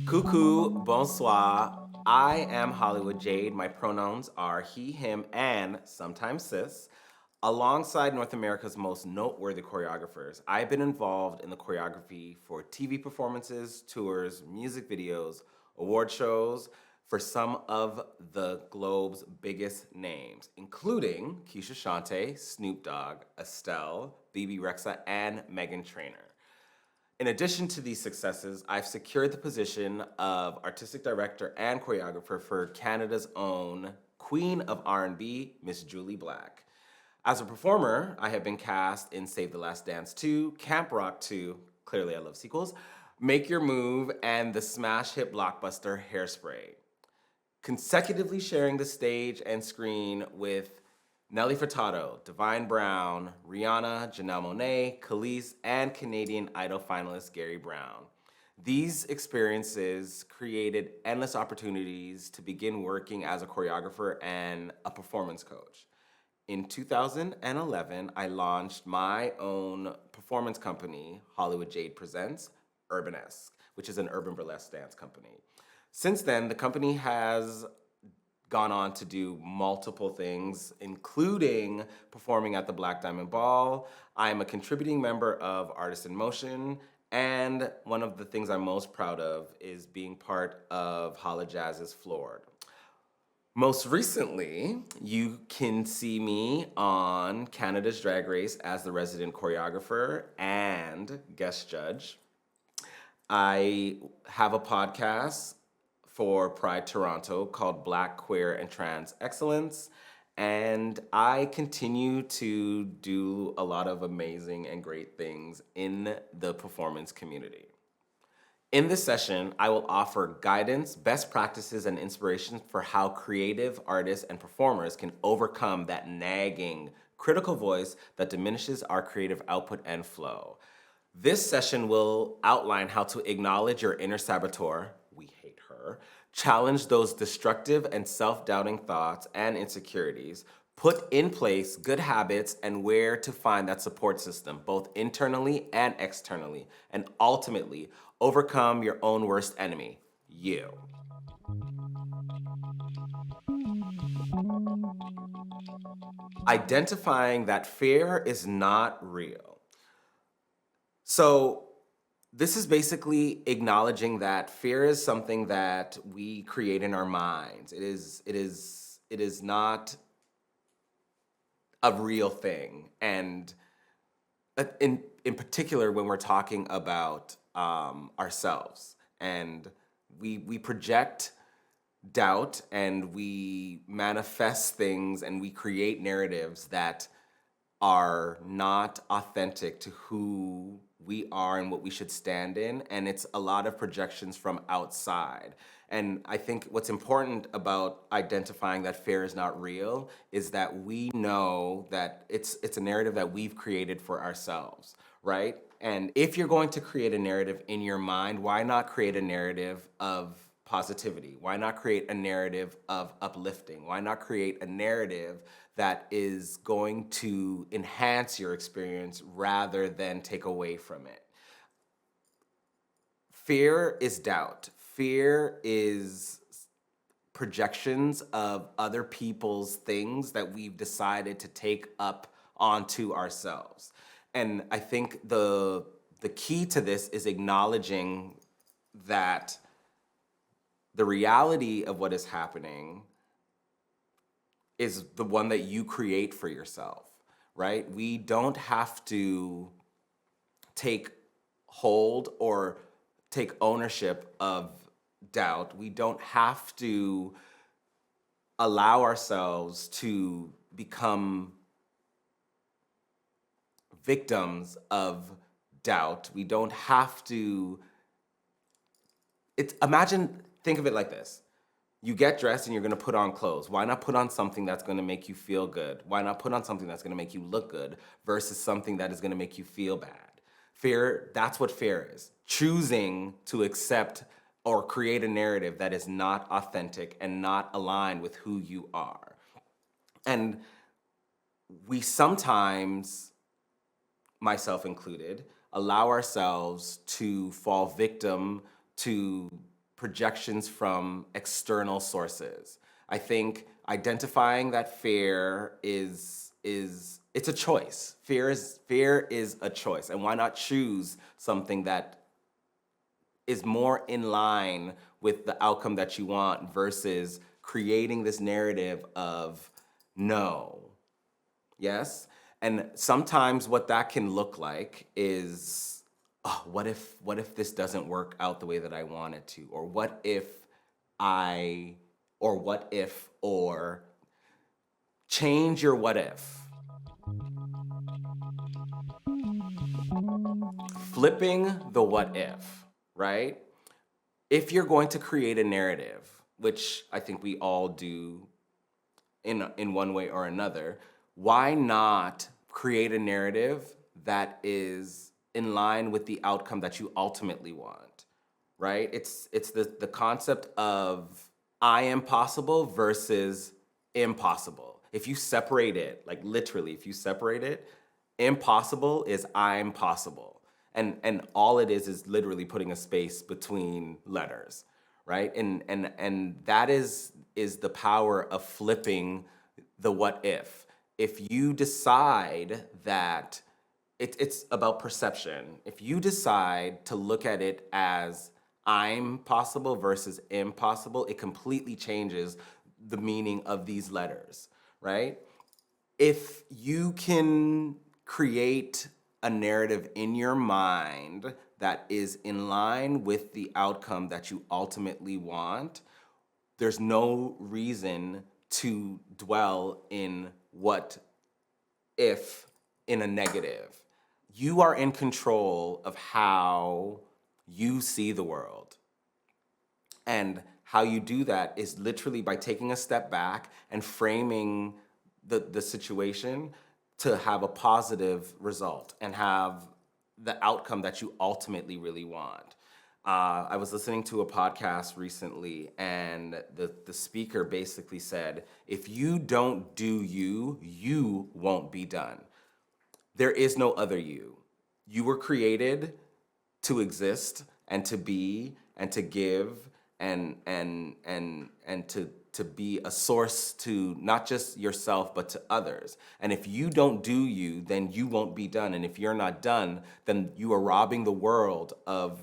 Coucou, bonsoir. I am Hollywood Jade. My pronouns are he, him, and sometimes sis. Alongside North America's most noteworthy choreographers, I've been involved in the choreography for TV performances, tours, music videos, award shows for some of the globe's biggest names, including Keisha Shante, Snoop Dogg, Estelle, BB Rexa, and Megan Trainor. In addition to these successes, I've secured the position of artistic director and choreographer for Canada's own Queen of R&B, Miss Julie Black. As a performer, I have been cast in Save the Last Dance 2, Camp Rock 2, clearly I love sequels, Make Your Move, and the smash hit blockbuster Hairspray. Consecutively sharing the stage and screen with Nelly Furtado, Divine Brown, Rihanna, Janelle Monáe, Khalees, and Canadian Idol finalist Gary Brown. These experiences created endless opportunities to begin working as a choreographer and a performance coach. In 2011, I launched my own performance company, Hollywood Jade Presents Urbanesque, which is an urban burlesque dance company. Since then, the company has gone on to do multiple things, including performing at the Black Diamond Ball. I'm a contributing member of Artists in Motion, and one of the things I'm most proud of is being part of Holla Jazz's Floored. Most recently, you can see me on Canada's Drag Race as the resident choreographer and guest judge. I have a podcast for Pride Toronto called Black, Queer, and Trans Excellence. And I continue to do a lot of amazing and great things in the performance community. In this session, I will offer guidance, best practices, and inspiration for how creative artists and performers can overcome that nagging, critical voice that diminishes our creative output and flow. This session will outline how to acknowledge your inner saboteur, we hate her, challenge those destructive and self-doubting thoughts and insecurities, put in place good habits, and where to find that support system, both internally and externally, and ultimately overcome your own worst enemy, you. Identifying that fear is not real. So this is basically acknowledging that fear is something that we create in our minds. It is not a real thing. And in particular, when we're talking about ourselves, and we project doubt and we manifest things and we create narratives that are not authentic to who we are and what we should stand in, and it's a lot of projections from outside. And I think what's important about identifying that fear is not real is that we know that it's a narrative that we've created for ourselves, right? And if you're going to create a narrative in your mind, why not create a narrative of positivity? Why not create a narrative of uplifting? Why not create a narrative that is going to enhance your experience rather than take away from it? Fear is doubt. Fear is projections of other people's things that we've decided to take up onto ourselves. And I think the key to this is acknowledging that the reality of what is happening is the one that you create for yourself, right? We don't have to take hold or take ownership of doubt. We don't have to allow ourselves to become victims of doubt. We don't have to, think of it like this. You get dressed and you're going to put on clothes. Why not put on something that's going to make you feel good? Why not put on something that's going to make you look good versus something that is going to make you feel bad? Fear, that's what fear is. Choosing to accept or create a narrative that is not authentic and not aligned with who you are. And we sometimes, myself included, allow ourselves to fall victim to projections from external sources. I think identifying that fear is it's a choice. Fear is a choice, and why not choose something that is more in line with the outcome that you want versus creating this narrative of no. Yes? And sometimes what that can look like is, oh, what if this doesn't work out the way that I want it to? Or what if I or what if or change your what if. Flipping the what if, right? If you're going to create a narrative, which I think we all do in one way or another, why not create a narrative that is in line with the outcome that you ultimately want, right? It's the concept of I am possible versus impossible. If you separate it, like literally, if you separate it, impossible is I'm possible. And all it is literally putting a space between letters, right? And that is the power of flipping the what if. If you decide that it's about perception. If you decide to look at it as I'm possible versus impossible, it completely changes the meaning of these letters, right? If you can create a narrative in your mind that is in line with the outcome that you ultimately want, there's no reason to dwell in what if in a negative. You are in control of how you see the world. And how you do that is literally by taking a step back and framing the situation to have a positive result and have the outcome that you ultimately really want. I was listening to a podcast recently, and the speaker basically said, if you don't do you, you won't be done. There is no other you. You were created to exist and to be and to give and to be a source to not just yourself but to others. And if you don't do you, then you won't be done. And if you're not done, then you are robbing the world of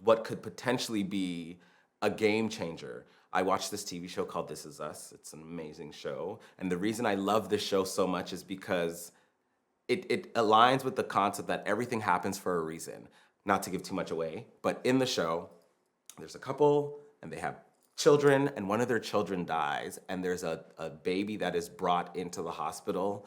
what could potentially be a game changer. I watched this TV show called This Is Us. It's an amazing show. And the reason I love this show so much is because it aligns with the concept that everything happens for a reason. Not to give too much away, but in the show, there's a couple and they have children, and one of their children dies, and there's a baby that is brought into the hospital,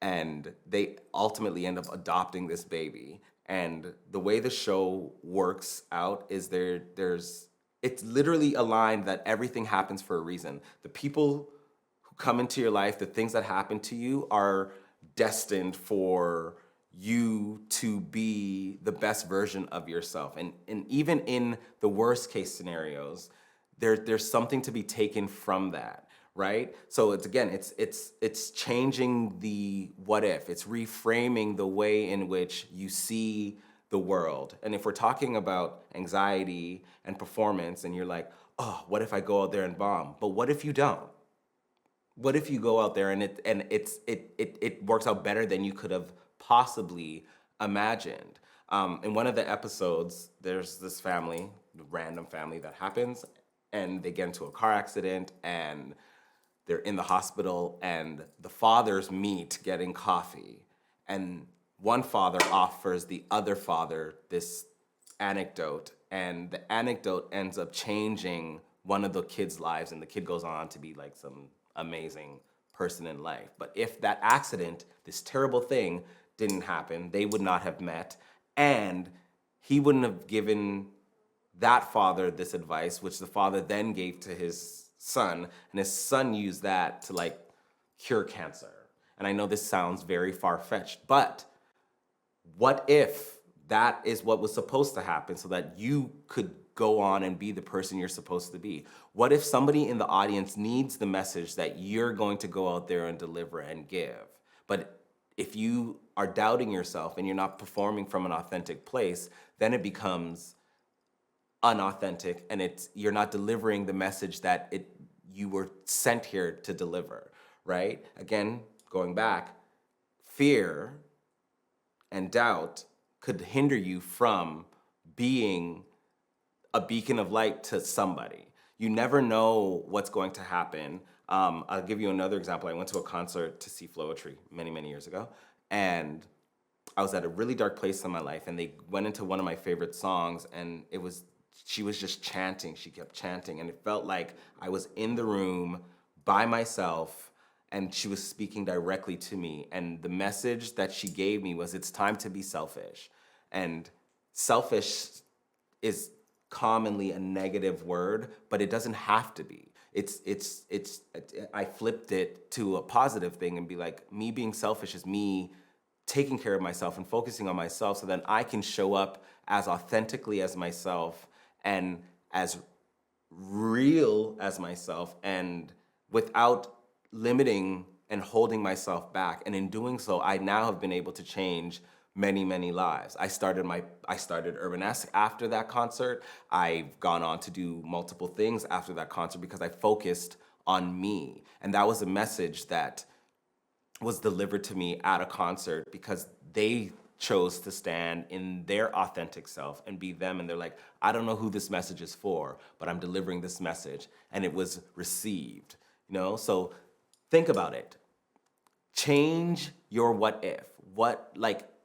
and they ultimately end up adopting this baby. And the way the show works out is it's literally aligned that everything happens for a reason. The people who come into your life, the things that happen to you are destined for you to be the best version of yourself. And even in the worst case scenarios, there's something to be taken from that, right? So it's changing the what if. It's reframing the way in which you see the world. And if we're talking about anxiety and performance and you're like, oh, what if I go out there and bomb? But what if you don't? What if you go out there and it works out better than you could have possibly imagined? In one of the episodes, there's this family, random family that happens, and they get into a car accident, and they're in the hospital, and the fathers meet getting coffee, and one father offers the other father this anecdote, and the anecdote ends up changing one of the kids' lives, and the kid goes on to be like some amazing person in life. But if that accident, this terrible thing, didn't happen, they would not have met, and he wouldn't have given that father this advice, which the father then gave to his son, and his son used that to like cure cancer. And I know this sounds very far-fetched, but what if that is what was supposed to happen so that you could go on and be the person you're supposed to be? What if somebody in the audience needs the message that you're going to go out there and deliver and give? But if you are doubting yourself and you're not performing from an authentic place, then it becomes unauthentic, and you're not delivering the message that you were sent here to deliver, right? Again, going back, fear and doubt could hinder you from being a beacon of light to somebody. You never know what's going to happen. I'll give you another example. I went to a concert to see Floetry many, many years ago, and I was at a really dark place in my life, and they went into one of my favorite songs, and she was just chanting. She kept chanting, and it felt like I was in the room by myself, and she was speaking directly to me. And the message that she gave me was, it's time to be selfish. And selfish is commonly a negative word, but it doesn't have to be. I flipped it to a positive thing and be like, me being selfish is me taking care of myself and focusing on myself so that I can show up as authentically as myself and as real as myself, and without limiting and holding myself back. And in doing so, I now have been able to change many, many lives. I started Urbanesque after that concert. I've gone on to do multiple things after that concert because I focused on me. And that was a message that was delivered to me at a concert because they chose to stand in their authentic self and be them. And they're like, I don't know who this message is for, but I'm delivering this message. And it was received, So think about it. Change your what if.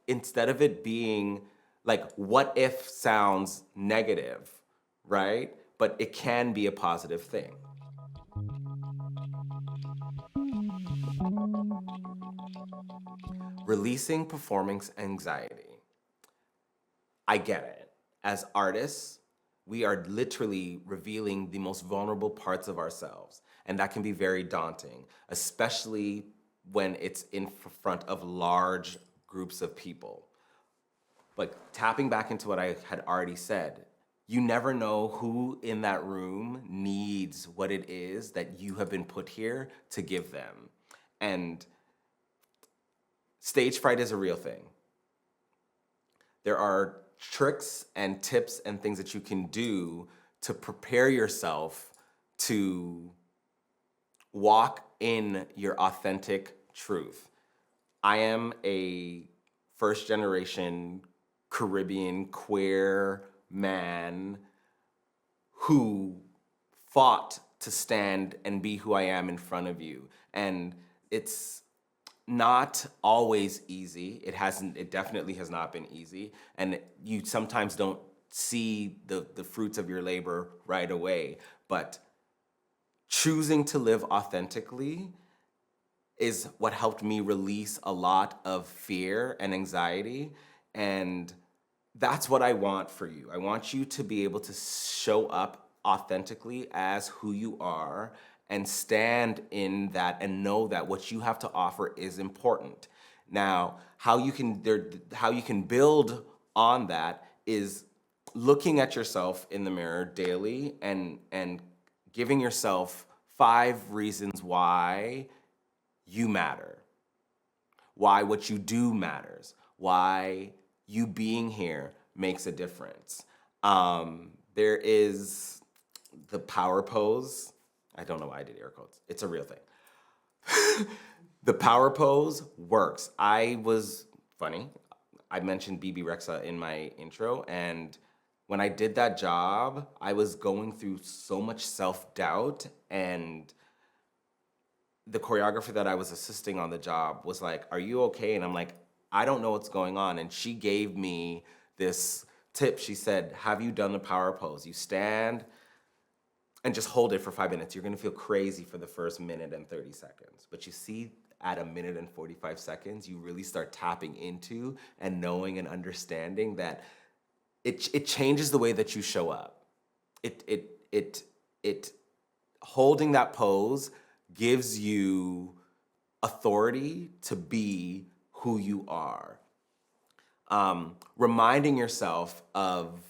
Instead of it being like, what if sounds negative, right? But it can be a positive thing. Releasing performance anxiety. I get it. As artists, we are literally revealing the most vulnerable parts of ourselves. And that can be very daunting, especially when it's in front of large groups of people. But tapping back into what I had already said, you never know who in that room needs what it is that you have been put here to give them. And stage fright is a real thing. There are tricks and tips and things that you can do to prepare yourself to walk in your authentic truth. I am a first generation Caribbean queer man who fought to stand and be who I am in front of you. And it's not always easy. It definitely has not been easy. And you sometimes don't see the fruits of your labor right away. But choosing to live authentically is what helped me release a lot of fear and anxiety. And that's what I want for you. I want you to be able to show up authentically as who you are and stand in that and know that what you have to offer is important. Now, how you can build on that is looking at yourself in the mirror daily and giving yourself 5 reasons why you matter, why what you do matters, why you being here makes a difference. There is the power pose. I don't know why I did air quotes. It's a real thing. The power pose works. I mentioned BB Rexa in my intro, and when I did that job, I was going through so much self-doubt, and the choreographer that I was assisting on the job was like, "Are you okay?" And I'm like, "I don't know what's going on." And she gave me this tip. She said, "Have you done the power pose? You stand and just hold it for 5 minutes. You're gonna feel crazy for the first minute and 30 seconds. But you see, at a minute and 45 seconds, you really start tapping into and knowing and understanding that it changes the way that you show up. It holding that pose gives you authority to be who you are. Reminding yourself of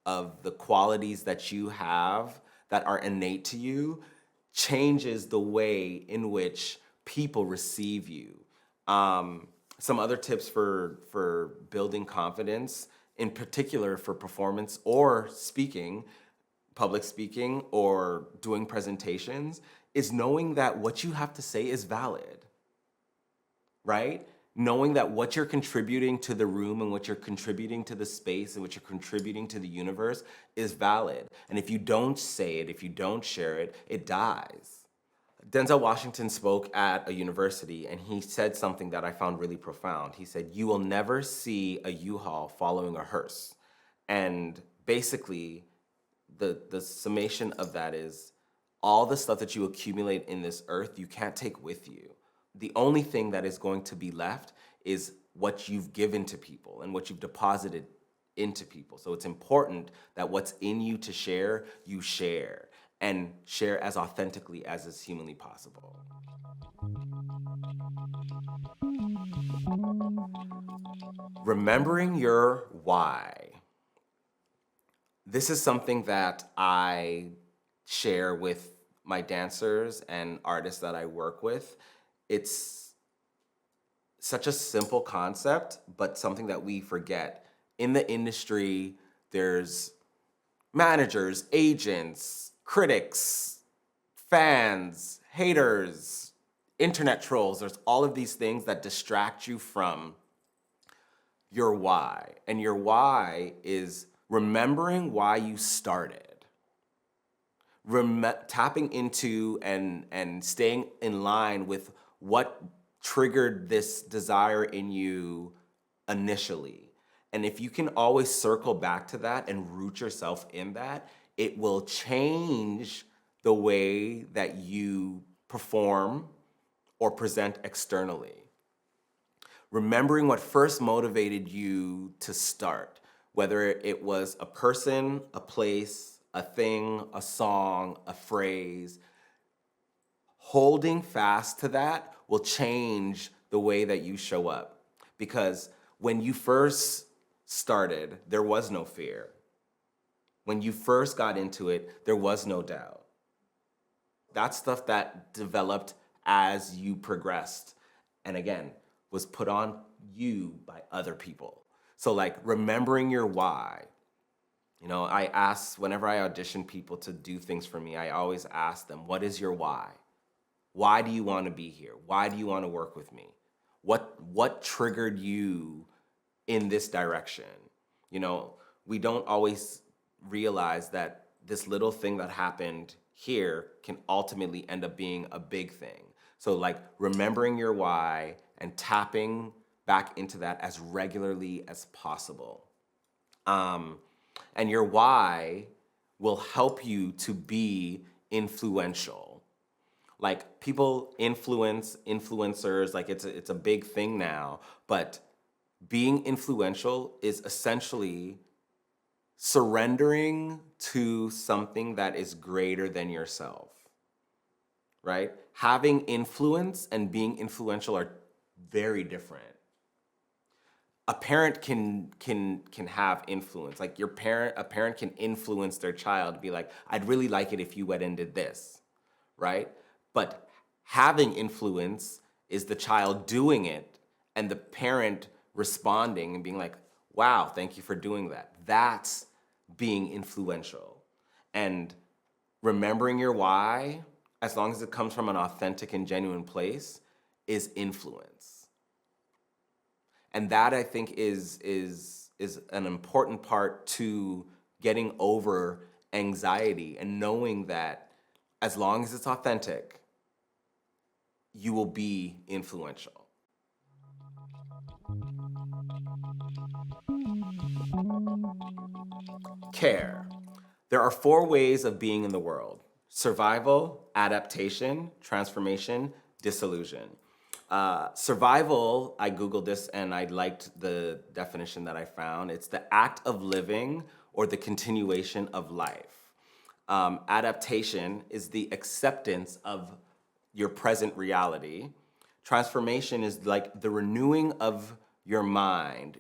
the qualities that you have that are innate to you changes the way in which people receive you. Some other tips for building confidence, in particular for performance or speaking, public speaking or doing presentations, is knowing that what you have to say is valid, right? Knowing that what you're contributing to the room and what you're contributing to the space and what you're contributing to the universe is valid. And if you don't say it, if you don't share it, it dies. Denzel Washington spoke at a university and he said something that I found really profound. He said, "You will never see a U-Haul following a hearse." And basically, the summation of that is all the stuff that you accumulate in this earth, you can't take with you. The only thing that is going to be left is what you've given to people and what you've deposited into people. So it's important that what's in you to share, you share, and share as authentically as is humanly possible. Remembering your why. This is something that I share with my dancers and artists that I work with. It's such a simple concept, but something that we forget. In the industry, there's managers, agents, critics, fans, haters, internet trolls. There's all of these things that distract you from your why. And your why is remembering why you started. Tapping into and staying in line with what triggered this desire in you initially. And if you can always circle back to that and root yourself in that, it will change the way that you perform or present externally. Remembering what first motivated you to start, whether it was a person, a place, a thing, a song, a phrase, holding fast to that will change the way that you show up. Because when you first started, there was no fear. When you first got into it, there was no doubt. That's stuff that developed as you progressed. And again, was put on you by other people. So like remembering your why. You know, I ask, whenever I audition people to do things for me, I always ask them, what is your why? Why do you want to be here? Why do you want to work with me? What triggered you in this direction? You know, we don't always realize that this little thing that happened here can ultimately end up being a big thing. So like remembering your why and tapping back into that as regularly as possible. And your why will help you to be influential. Like people influence influencers, like it's a big thing now, but being influential is essentially surrendering to something that is greater than yourself, right? Having influence and being influential are very different. A parent can have influence. Like a parent can influence their child, be like, I'd really like it if you went and did this, right? But having influence is the child doing it and the parent responding and being like, wow, thank you for doing that. That's being influential. And remembering your why, as long as it comes from an authentic and genuine place, is influence. And that I think is an important part to getting over anxiety and knowing that as long as it's authentic, you will be influential. Care. There are 4 ways of being in the world: survival, adaptation, transformation, disillusion. Survival, I Googled this and I liked the definition that I found. It's the act of living or the continuation of life. Adaptation is the acceptance of your present reality. Transformation is like the renewing of your mind.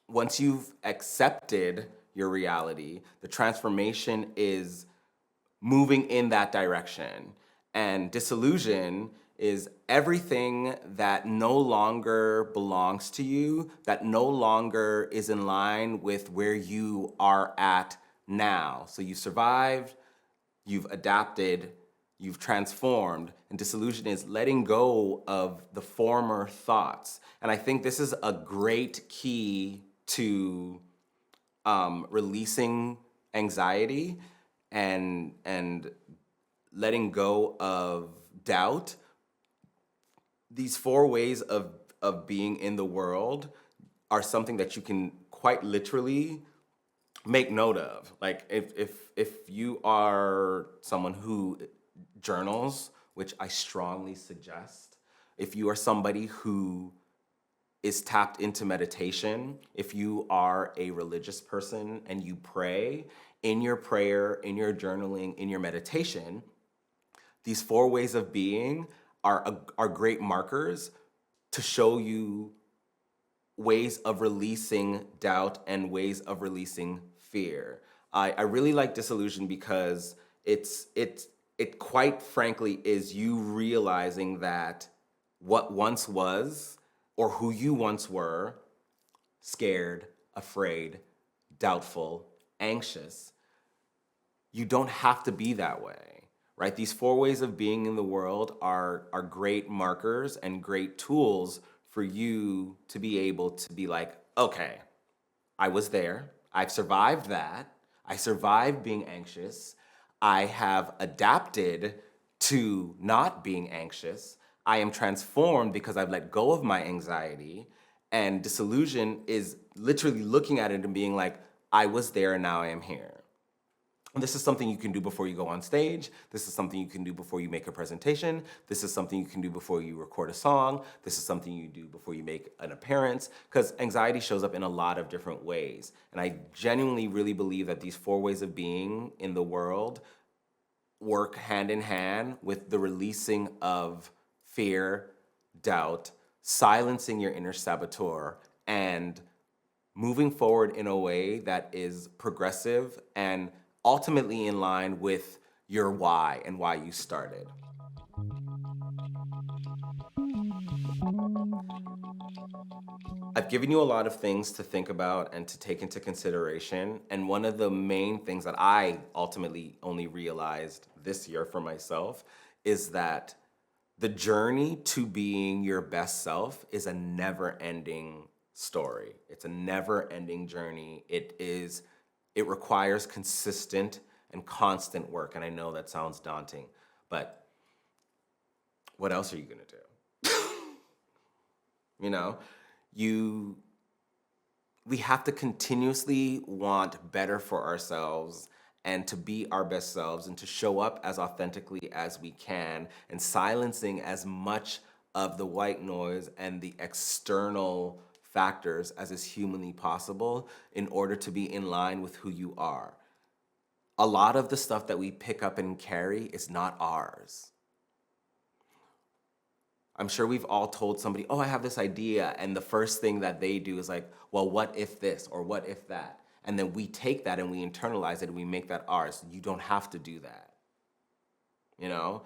Once you've accepted your reality, the transformation is moving in that direction. And disillusion is everything that no longer belongs to you, that no longer is in line with where you are at now. So you survived, you've adapted, you've transformed, and disillusion is letting go of the former thoughts. And I think this is a great key to releasing anxiety and letting go of doubt. These four ways of being in the world are something that you can quite literally make note of. Like if you are someone who journals, which I strongly suggest, if you are somebody who is tapped into meditation, if you are a religious person and you pray, in your prayer, in your journaling, in your meditation, these four ways of being are great markers to show you ways of releasing doubt and ways of releasing fear. I really like disillusion because it quite frankly is you realizing that what once was or who you once were, scared, afraid, doubtful, anxious, you don't have to be that way, right? These four ways of being in the world are great markers and great tools for you to be able to be like, okay, I was there. I've survived that. I survived being anxious. I have adapted to not being anxious. I am transformed because I've let go of my anxiety. And disillusion is literally looking at it and being like, I was there and now I am here. And this is something you can do before you go on stage. This is something you can do before you make a presentation. This is something you can do before you record a song. This is something you do before you make an appearance, because anxiety shows up in a lot of different ways. And I genuinely really believe that these four ways of being in the world work hand in hand with the releasing of fear, doubt, silencing your inner saboteur, and moving forward in a way that is progressive and ultimately in line with your why and why you started. I've given you a lot of things to think about and to take into consideration. And one of the main things that I ultimately only realized this year for myself is that the journey to being your best self is a never ending story. It's a never ending journey. It requires consistent and constant work. And I know that sounds daunting, but what else are you gonna do? You know, you we have to continuously want better for ourselves and to be our best selves and to show up as authentically as we can and silencing as much of the white noise and the external factors as is humanly possible in order to be in line with who you are. A lot of the stuff that we pick up and carry is not ours. I'm sure we've all told somebody, oh, I have this idea. And the first thing that they do is like, well, what if this or what if that? And then we take that and we internalize it and we make that ours. You don't have to do that. You know,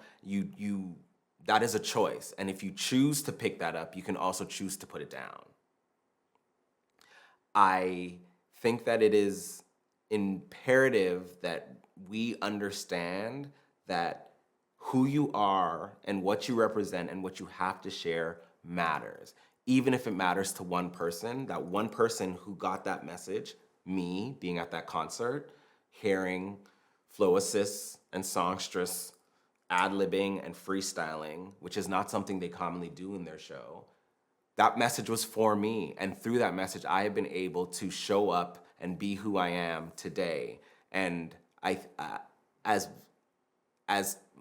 that is a choice. And if you choose to pick that up, you can also choose to put it down. I think that it is imperative that we understand that who you are and what you represent and what you have to share matters. Even if it matters to one person, that one person who got that message, me being at that concert, hearing flow assists and songstress ad-libbing and freestyling, which is not something they commonly do in their show. That message was for me, and through that message, I have been able to show up and be who I am today. And as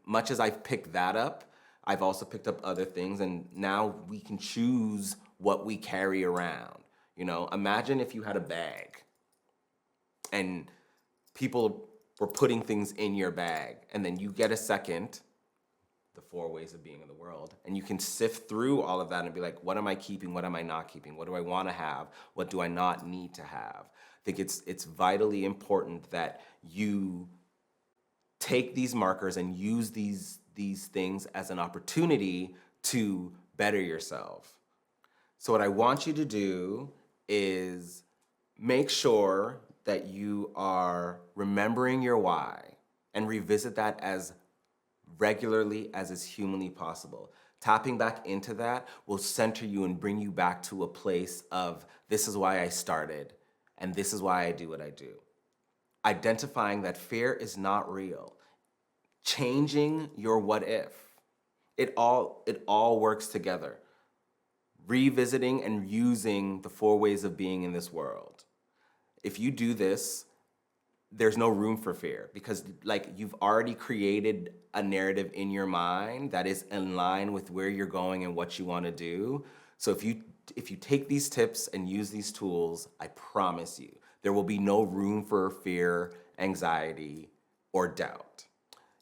much as I've picked that up, I've also picked up other things, and now we can choose what we carry around. You know, imagine if you had a bag, and people we're putting things in your bag. And then you get a second, the 4 ways of being in the world. And you can sift through all of that and be like, what am I keeping? What am I not keeping? What do I want to have? What do I not need to have? I think it's vitally important that you take these markers and use these things as an opportunity to better yourself. So what I want you to do is make sure that you are remembering your why and revisit that as regularly as is humanly possible. Tapping back into that will center you and bring you back to a place of this is why I started and this is why I do what I do. Identifying that fear is not real. Changing your what if. It all works together. Revisiting and using the 4 ways of being in this world. If you do this, there's no room for fear because like you've already created a narrative in your mind that is in line with where you're going and what you want to do. So if you take these tips and use these tools, I promise you, there will be no room for fear, anxiety, or doubt.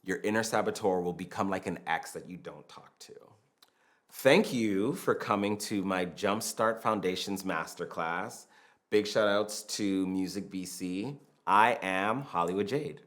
Your inner saboteur will become like an ex that you don't talk to. Thank you for coming to my Jumpstart Foundations Masterclass. Big shout outs to Music BC. I am Hollywood Jade.